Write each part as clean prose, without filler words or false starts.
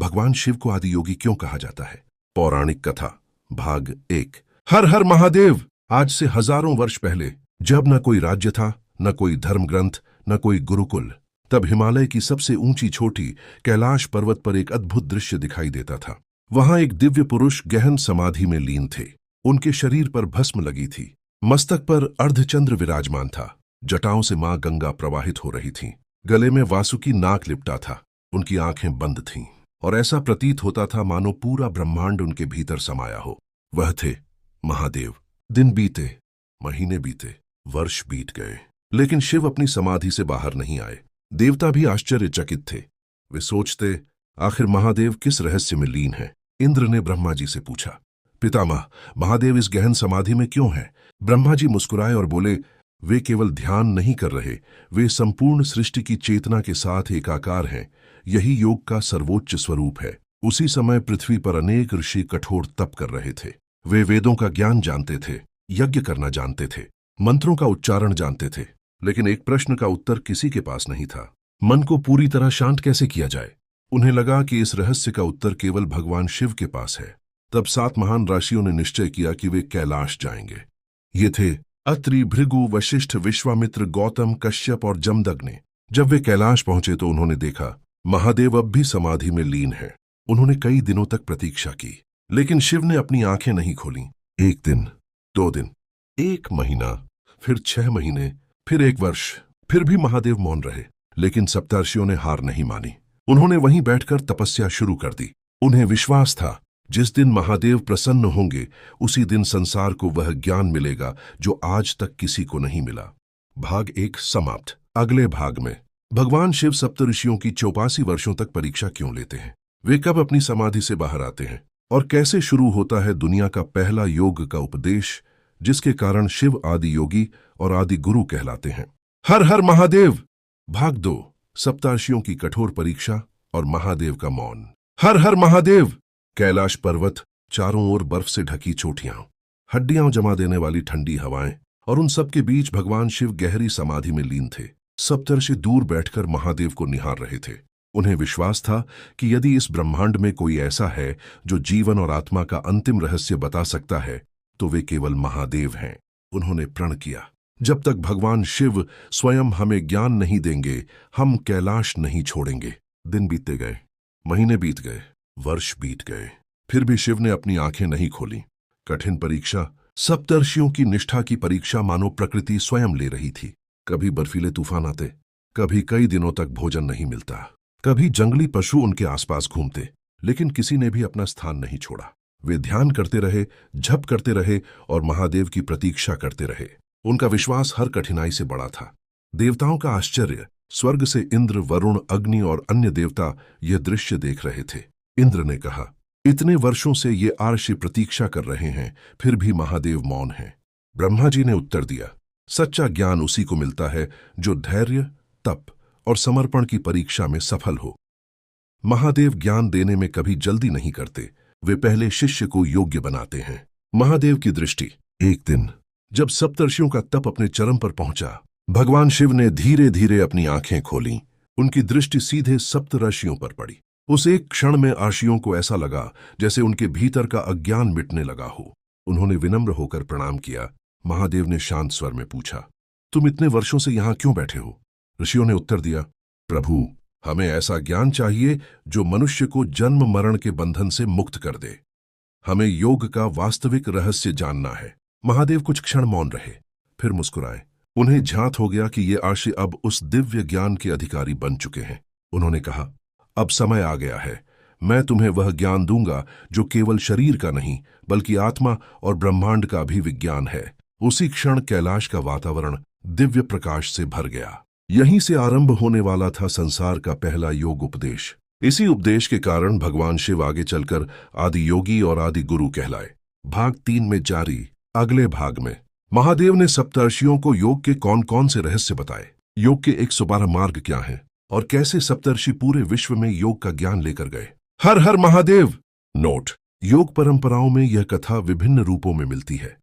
भगवान शिव को आदि योगी क्यों कहा जाता है? पौराणिक कथा भाग 1। हर हर महादेव। आज से हजारों वर्ष पहले, जब न कोई राज्य था, न कोई धर्म ग्रंथ, न कोई गुरुकुल, तब हिमालय की सबसे ऊंची चोटी कैलाश पर्वत पर एक अद्भुत दृश्य दिखाई देता था। वहां एक दिव्य पुरुष गहन समाधि में लीन थे। उनके शरीर पर भस्म लगी थी, मस्तक पर अर्धचंद्र विराजमान था, जटाओं से मां गंगा प्रवाहित हो रही थी, गले में वासुकी नाग लिपटा था, उनकी आंखें बंद थीं और ऐसा प्रतीत होता था मानो पूरा ब्रह्मांड उनके भीतर समाया हो। वह थे महादेव। दिन बीते, महीने बीते, वर्ष बीत गए, लेकिन शिव अपनी समाधि से बाहर नहीं आए। देवता भी आश्चर्यचकित थे। वे सोचते, आखिर महादेव किस रहस्य में लीन हैं? इंद्र ने ब्रह्मा जी से पूछा, पितामह, महादेव इस गहन समाधि में क्यों हैं? ब्रह्मा जी मुस्कुराए और बोले, वे केवल ध्यान नहीं कर रहे, वे संपूर्ण सृष्टि की चेतना के साथ एकाकार हैं। यही योग का सर्वोच्च स्वरूप है। उसी समय पृथ्वी पर अनेक ऋषि कठोर तप कर रहे थे। वे वेदों का ज्ञान जानते थे, यज्ञ करना जानते थे, मंत्रों का उच्चारण जानते थे, लेकिन एक प्रश्न का उत्तर किसी के पास नहीं था। मन को पूरी तरह शांत कैसे किया जाए? उन्हें लगा कि इस रहस्य का उत्तर केवल भगवान शिव के पास है। तब 7 महान ऋषियों ने निश्चय किया कि वे कैलाश जाएंगे। ये थे अत्रि, भृगु, वशिष्ठ, विश्वामित्र, गौतम, कश्यप और जमदग्नि। जब वे कैलाश पहुंचे तो उन्होंने देखा महादेव अब भी समाधि में लीन है। उन्होंने कई दिनों तक प्रतीक्षा की, लेकिन शिव ने अपनी आंखें नहीं खोलीं। 1 दिन, 2 दिन, 1 महीना, फिर 6 महीने, फिर 1 वर्ष, फिर भी महादेव मौन रहे। लेकिन सप्तर्षियों ने हार नहीं मानी। उन्होंने वहीं बैठकर तपस्या शुरू कर दी। उन्हें विश्वास था, जिस दिन महादेव प्रसन्न होंगे, उसी दिन संसार को वह ज्ञान मिलेगा जो आज तक किसी को नहीं मिला। भाग 1 समाप्त। अगले भाग में भगवान शिव सप्तऋषियों की 84 वर्षों तक परीक्षा क्यों लेते हैं, वे कब अपनी समाधि से बाहर आते हैं, और कैसे शुरू होता है दुनिया का पहला योग का उपदेश, जिसके कारण शिव आदि योगी और आदि गुरु कहलाते हैं। हर हर महादेव। भाग 2 सप्तर्षियों की कठोर परीक्षा और महादेव का मौन। हर हर महादेव। कैलाश पर्वत, चारों ओर बर्फ से ढकी चोटियां, हड्डियां जमा देने वाली ठंडी हवाएं, और उन सब के बीच भगवान शिव गहरी समाधि में लीन थे। सप्तर्षि दूर बैठकर महादेव को निहार रहे थे। उन्हें विश्वास था कि यदि इस ब्रह्मांड में कोई ऐसा है जो जीवन और आत्मा का अंतिम रहस्य बता सकता है, तो वे केवल महादेव हैं। उन्होंने प्रण किया, जब तक भगवान शिव स्वयं हमें ज्ञान नहीं देंगे, हम कैलाश नहीं छोड़ेंगे। दिन बीतते गए, महीने बीत गए, वर्ष बीत गए, फिर भी शिव ने अपनी आंखें नहीं खोली। कठिन परीक्षा, सप्तर्षियों की निष्ठा की परीक्षा मानो प्रकृति स्वयं ले रही थी। कभी बर्फीले तूफान आते, कभी कई दिनों तक भोजन नहीं मिलता, कभी जंगली पशु उनके आसपास घूमते, लेकिन किसी ने भी अपना स्थान नहीं छोड़ा। वे ध्यान करते रहे, जप करते रहे और महादेव की प्रतीक्षा करते रहे। उनका विश्वास हर कठिनाई से बड़ा था। देवताओं का आश्चर्य, स्वर्ग से इंद्र, वरुण, अग्नि और अन्य देवता यह दृश्य देख रहे थे। इंद्र ने कहा, इतने वर्षों से ये आर्षि प्रतीक्षा कर रहे हैं, फिर भी महादेव मौन हैं। ब्रह्मा जी ने उत्तर दिया, सच्चा ज्ञान उसी को मिलता है जो धैर्य, तप और समर्पण की परीक्षा में सफल हो। महादेव ज्ञान देने में कभी जल्दी नहीं करते, वे पहले शिष्य को योग्य बनाते हैं। महादेव की दृष्टि। एक दिन जब सप्तर्षियों का तप अपने चरम पर पहुंचा, भगवान शिव ने धीरे धीरे अपनी आंखें खोलीं। उनकी दृष्टि सीधे सप्तर्षियों पर पड़ी। उस एक क्षण में ऋषियों को ऐसा लगा जैसे उनके भीतर का अज्ञान मिटने लगा हो। उन्होंने विनम्र होकर प्रणाम किया। महादेव ने शांत स्वर में पूछा, तुम इतने वर्षों से यहां क्यों बैठे हो? ऋषियों ने उत्तर दिया, प्रभु, हमें ऐसा ज्ञान चाहिए जो मनुष्य को जन्म मरण के बंधन से मुक्त कर दे। हमें योग का वास्तविक रहस्य जानना है। महादेव कुछ क्षण मौन रहे, फिर मुस्कुराए। उन्हें झांत हो गया कि ये ऋषि अब उस दिव्य ज्ञान के अधिकारी बन चुके हैं। उन्होंने कहा, अब समय आ गया है। मैं तुम्हें वह ज्ञान दूंगा जो केवल शरीर का नहीं, बल्कि आत्मा और ब्रह्मांड का भी विज्ञान है। उसी क्षण कैलाश का वातावरण दिव्य प्रकाश से भर गया। यहीं से आरंभ होने वाला था संसार का पहला योग उपदेश। इसी उपदेश के कारण भगवान शिव आगे चलकर आदि योगी और आदि गुरु कहलाए। भाग 3 में जारी। अगले भाग में महादेव ने सप्तर्षियों को योग के कौन कौन से रहस्य बताए, योग के 112 मार्ग क्या हैं, और कैसे सप्तर्षि पूरे विश्व में योग का ज्ञान लेकर गए। हर हर महादेव। नोट, योग परंपराओं में यह कथा विभिन्न रूपों में मिलती है।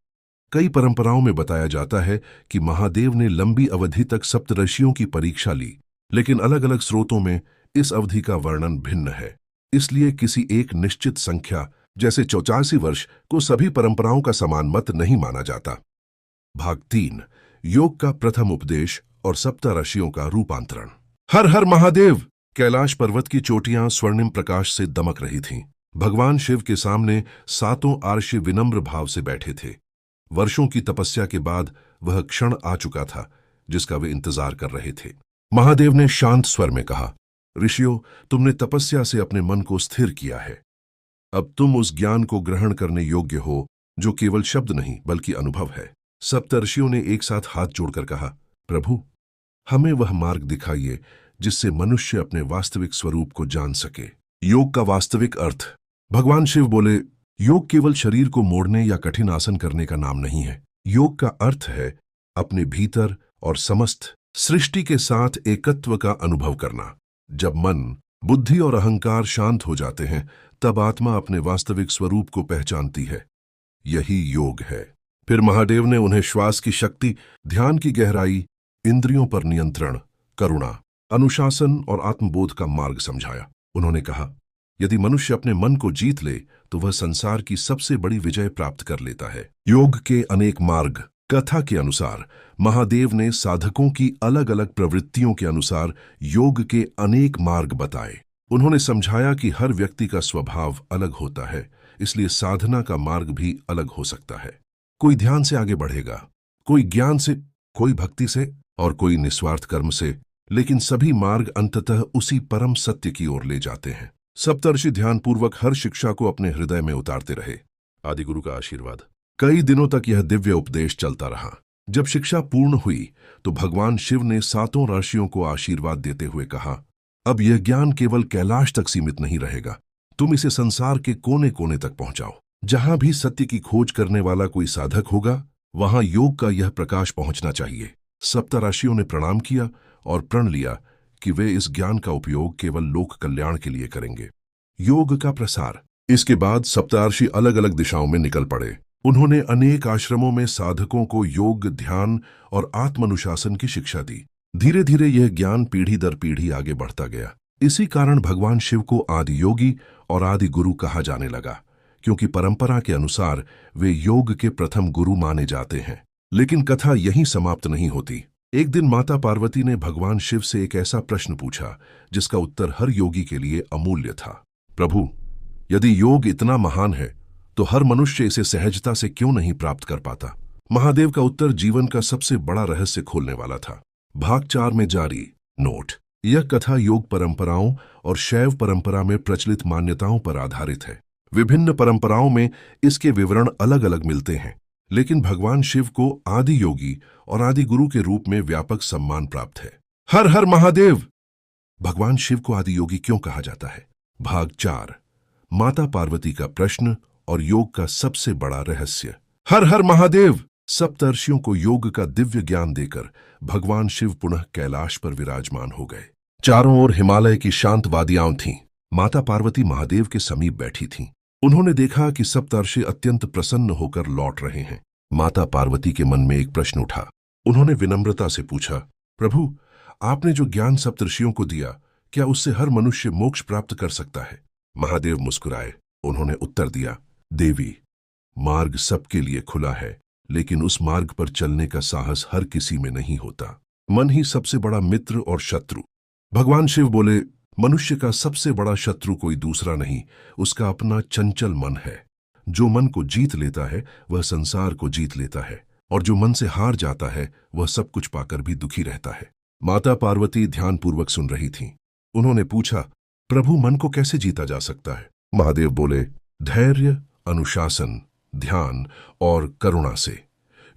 कई परंपराओं में बताया जाता है कि महादेव ने लंबी अवधि तक सप्तऋषियों की परीक्षा ली, लेकिन अलग अलग स्रोतों में इस अवधि का वर्णन भिन्न है। इसलिए किसी एक निश्चित संख्या जैसे 84 वर्ष को सभी परंपराओं का समान मत नहीं माना जाता। भाग 3, योग का प्रथम उपदेश और सप्तऋषियों का रूपांतरण। हर हर महादेव! कैलाश पर्वत की चोटियां स्वर्णिम प्रकाश से दमक रही थीं। भगवान शिव के सामने 7 आर्षि विनम्र भाव से बैठे थे। वर्षों की तपस्या के बाद वह क्षण आ चुका था जिसका वे इंतजार कर रहे थे। महादेव ने शांत स्वर में कहा, ऋषियों, तुमने तपस्या से अपने मन को स्थिर किया है। अब तुम उस ज्ञान को ग्रहण करने योग्य हो जो केवल शब्द नहीं बल्कि अनुभव है। सप्तर्षियों ने एक साथ हाथ जोड़कर कहा, प्रभु, हमें वह मार्ग दिखाइए जिससे मनुष्य अपने वास्तविक स्वरूप को जान सके। योग का वास्तविक अर्थ। भगवान शिव बोले, योग केवल शरीर को मोड़ने या कठिन आसन करने का नाम नहीं है। योग का अर्थ है अपने भीतर और समस्त सृष्टि के साथ एकत्व का अनुभव करना। जब मन, बुद्धि और अहंकार शांत हो जाते हैं, तब आत्मा अपने वास्तविक स्वरूप को पहचानती है। यही योग है। फिर महादेव ने उन्हें श्वास की शक्ति, ध्यान की गहराई, इंद्रियों पर नियंत्रण, करुणा, अनुशासन और आत्मबोध का मार्ग समझाया। उन्होंने कहा, यदि मनुष्य अपने मन को जीत ले तो वह संसार की सबसे बड़ी विजय प्राप्त कर लेता है। योग के अनेक मार्ग। कथा के अनुसार महादेव ने साधकों की अलग अलग प्रवृत्तियों के अनुसार योग के अनेक मार्ग बताए। उन्होंने समझाया कि हर व्यक्ति का स्वभाव अलग होता है, इसलिए साधना का मार्ग भी अलग हो सकता है। कोई ध्यान से आगे बढ़ेगा, कोई ज्ञान से, कोई भक्ति से और कोई निस्वार्थ कर्म से, लेकिन सभी मार्ग अंततः उसी परम सत्य की ओर ले जाते हैं। सप्तर्षि ध्यानपूर्वक हर शिक्षा को अपने हृदय में उतारते रहे। आदिगुरु का आशीर्वाद। कई दिनों तक यह दिव्य उपदेश चलता रहा। जब शिक्षा पूर्ण हुई तो भगवान शिव ने 7 ऋषियों को आशीर्वाद देते हुए कहा, अब यह ज्ञान केवल कैलाश तक सीमित नहीं रहेगा, तुम इसे संसार के कोने कोने तक पहुंचाओ। जहां भी सत्य की खोज करने वाला कोई साधक होगा, वहां योग का यह प्रकाश पहुंचना चाहिए। सप्तऋषियों ने प्रणाम किया और प्रण लिया कि वे इस ज्ञान का उपयोग केवल लोक कल्याण के लिए करेंगे। योग का प्रसार। इसके बाद सप्तऋषि अलग अलग दिशाओं में निकल पड़े। उन्होंने अनेक आश्रमों में साधकों को योग, ध्यान और आत्मानुशासन की शिक्षा दी। धीरे धीरे यह ज्ञान पीढ़ी दर पीढ़ी आगे बढ़ता गया। इसी कारण भगवान शिव को आदि योगी और आदि गुरु कहा जाने लगा, क्योंकि परंपरा के अनुसार वे योग के प्रथम गुरु माने जाते हैं। लेकिन कथा यहीं समाप्त नहीं होती। एक दिन माता पार्वती ने भगवान शिव से एक ऐसा प्रश्न पूछा जिसका उत्तर हर योगी के लिए अमूल्य था। प्रभु, यदि योग इतना महान है तो हर मनुष्य इसे सहजता से क्यों नहीं प्राप्त कर पाता? महादेव का उत्तर जीवन का सबसे बड़ा रहस्य खोलने वाला था। भाग 4 में जारी। नोट: यह कथा योग परंपराओं और शैव परंपरा में प्रचलित मान्यताओं पर आधारित है। विभिन्न परंपराओं में इसके विवरण अलग अलग मिलते हैं, लेकिन भगवान शिव को आदि योगी और आदि गुरु के रूप में व्यापक सम्मान प्राप्त है। हर हर महादेव! भगवान शिव को आदि योगी क्यों कहा जाता है? भाग 4, माता पार्वती का प्रश्न और योग का सबसे बड़ा रहस्य। हर हर महादेव! सप्तर्षियों को योग का दिव्य ज्ञान देकर भगवान शिव पुनः कैलाश पर विराजमान हो गए। चारों ओर हिमालय की शांत वादियां थीं। माता पार्वती महादेव के समीप बैठी थीं। उन्होंने देखा कि सप्तर्षि अत्यंत प्रसन्न होकर लौट रहे हैं। माता पार्वती के मन में एक प्रश्न उठा। उन्होंने विनम्रता से पूछा, प्रभु, आपने जो ज्ञान सप्तर्षियों को दिया, क्या उससे हर मनुष्य मोक्ष प्राप्त कर सकता है? महादेव मुस्कुराए। उन्होंने उत्तर दिया, देवी, मार्ग सबके लिए खुला है, लेकिन उस मार्ग पर चलने का साहस हर किसी में नहीं होता। मन ही सबसे बड़ा मित्र और शत्रु। भगवान शिव बोले, मनुष्य का सबसे बड़ा शत्रु कोई दूसरा नहीं, उसका अपना चंचल मन है। जो मन को जीत लेता है वह संसार को जीत लेता है, और जो मन से हार जाता है वह सब कुछ पाकर भी दुखी रहता है। माता पार्वती ध्यानपूर्वक सुन रही थीं। उन्होंने पूछा, प्रभु, मन को कैसे जीता जा सकता है? महादेव बोले, धैर्य, अनुशासन, ध्यान और करुणा से।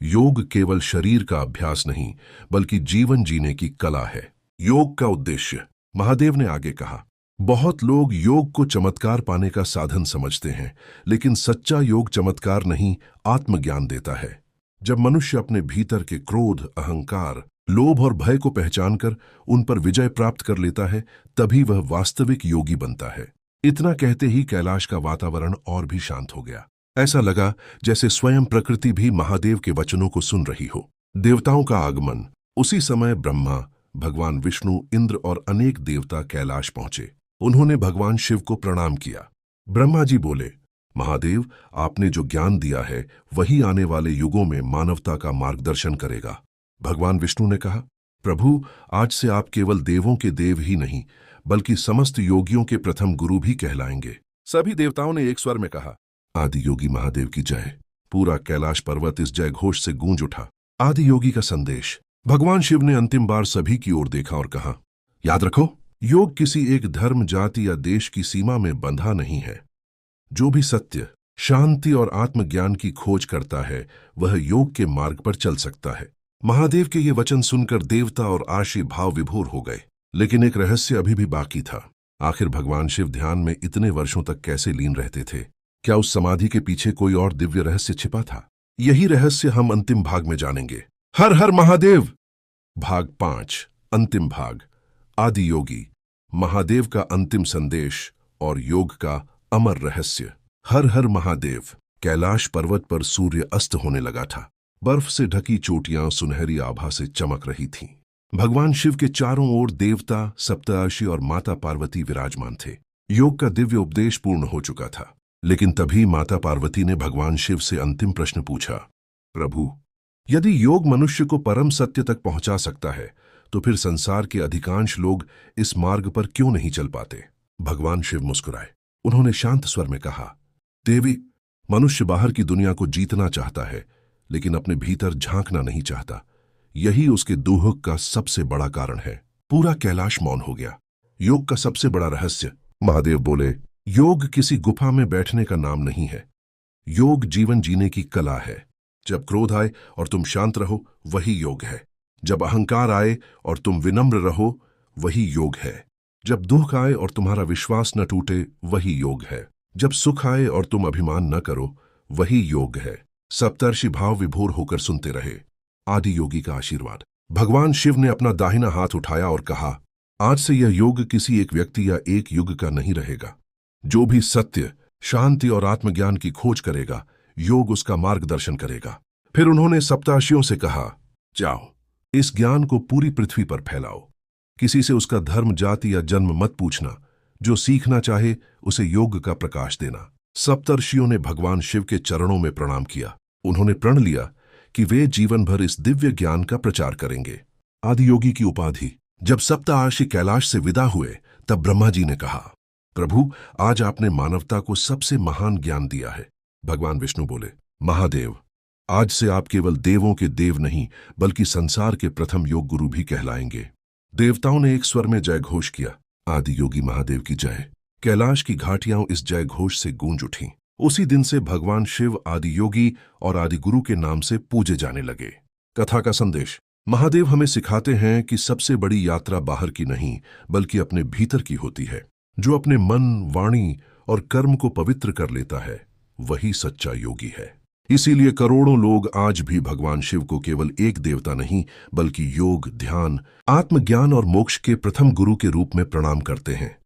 योग केवल शरीर का अभ्यास नहीं बल्कि जीवन जीने की कला है। योग का उद्देश्य। महादेव ने आगे कहा, बहुत लोग योग को चमत्कार पाने का साधन समझते हैं, लेकिन सच्चा योग चमत्कार नहीं, आत्मज्ञान देता है। जब मनुष्य अपने भीतर के क्रोध, अहंकार, लोभ और भय को पहचानकर उन पर विजय प्राप्त कर लेता है, तभी वह वास्तविक योगी बनता है। इतना कहते ही कैलाश का वातावरण और भी शांत हो गया। ऐसा लगा जैसे स्वयं प्रकृति भी महादेव के वचनों को सुन रही हो। देवताओं का आगमन। उसी समय ब्रह्मा, भगवान विष्णु, इंद्र और अनेक देवता कैलाश पहुंचे। उन्होंने भगवान शिव को प्रणाम किया। ब्रह्मा जी बोले, महादेव, आपने जो ज्ञान दिया है वही आने वाले युगों में मानवता का मार्गदर्शन करेगा। भगवान विष्णु ने कहा, प्रभु, आज से आप केवल देवों के देव ही नहीं बल्कि समस्त योगियों के प्रथम गुरु भी कहलाएंगे। सभी देवताओं ने एक स्वर में कहा, आदि योगी महादेव की जय। पूरा कैलाश पर्वत इस जय घोष से गूंज उठा। आदि योगी का संदेश। भगवान शिव ने अंतिम बार सभी की ओर देखा और कहा, याद रखो, योग किसी एक धर्म, जाति या देश की सीमा में बंधा नहीं है। जो भी सत्य, शांति और आत्मज्ञान की खोज करता है वह योग के मार्ग पर चल सकता है। महादेव के ये वचन सुनकर देवता और आशी भाव विभोर हो गए। लेकिन एक रहस्य अभी भी बाकी था। आखिर भगवान शिव ध्यान में इतने वर्षों तक कैसे लीन रहते थे? क्या उस समाधि के पीछे कोई और दिव्य रहस्य छिपा था? यही रहस्य हम अंतिम भाग में जानेंगे। हर हर महादेव। भाग 5, अंतिम भाग। आदि योगी, महादेव का अंतिम संदेश और योग का अमर रहस्य। हर हर महादेव। कैलाश पर्वत पर सूर्य अस्त होने लगा था। बर्फ से ढकी चोटियां सुनहरी आभा से चमक रही थीं। भगवान शिव के चारों ओर देवता, सप्तर्षि और माता पार्वती विराजमान थे। योग का दिव्य उपदेश पूर्ण हो चुका था। लेकिन तभी माता पार्वती ने भगवान शिव से अंतिम प्रश्न पूछा, प्रभु, यदि योग मनुष्य को परम सत्य तक पहुंचा सकता है तो फिर संसार के अधिकांश लोग इस मार्ग पर क्यों नहीं चल पाते? भगवान शिव मुस्कुराए। उन्होंने शांत स्वर में कहा, देवी, मनुष्य बाहर की दुनिया को जीतना चाहता है लेकिन अपने भीतर झांकना नहीं चाहता। यही उसके दुहक का सबसे बड़ा कारण है। पूरा कैलाश मौन हो गया। योग का सबसे बड़ा रहस्य। महादेव बोले, योग किसी गुफा में बैठने का नाम नहीं है। योग जीवन जीने की कला है। जब क्रोध आए और तुम शांत रहो, वही योग है। जब अहंकार आए और तुम विनम्र रहो, वही योग है। जब दुख आए और तुम्हारा विश्वास न टूटे, वही योग है। जब सुख आए और तुम अभिमान न करो, वही योग है। सप्तर्षि भाव विभोर होकर सुनते रहे। आदि योगी का आशीर्वाद। भगवान शिव ने अपना दाहिना हाथ उठाया और कहा, आज से यह योग किसी एक व्यक्ति या एक युग का नहीं रहेगा। जो भी सत्य, शांति और आत्मज्ञान की खोज करेगा, योग उसका मार्गदर्शन करेगा। फिर उन्होंने सप्तर्षियों से कहा, जाओ, इस ज्ञान को पूरी पृथ्वी पर फैलाओ। किसी से उसका धर्म, जाति या जन्म मत पूछना। जो सीखना चाहे उसे योग का प्रकाश देना। सप्तर्षियों ने भगवान शिव के चरणों में प्रणाम किया। उन्होंने प्रण लिया कि वे जीवन भर इस दिव्य ज्ञान का प्रचार करेंगे। आदि योगी की उपाधि। जब सप्तर्षि कैलाश से विदा हुए तब ब्रह्मा जी ने कहा, प्रभु, आज आपने मानवता को सबसे महान ज्ञान दिया है। भगवान विष्णु बोले, महादेव, आज से आप केवल देवों के देव नहीं बल्कि संसार के प्रथम योग गुरु भी कहलाएंगे। देवताओं ने एक स्वर में जय घोष किया, आदि योगी महादेव की जय। कैलाश की घाटियां इस जय घोष से गूंज उठीं। उसी दिन से भगवान शिव आदि योगी और आदि गुरु के नाम से पूजे जाने लगे। कथा का संदेश। महादेव हमें सिखाते हैं कि सबसे बड़ी यात्रा बाहर की नहीं बल्कि अपने भीतर की होती है। जो अपने मन, वाणी और कर्म को पवित्र कर लेता है वही सच्चा योगी है। इसीलिए करोड़ों लोग आज भी भगवान शिव को केवल एक देवता नहीं बल्कि योग, ध्यान, आत्मज्ञान और मोक्ष के प्रथम गुरु के रूप में प्रणाम करते हैं।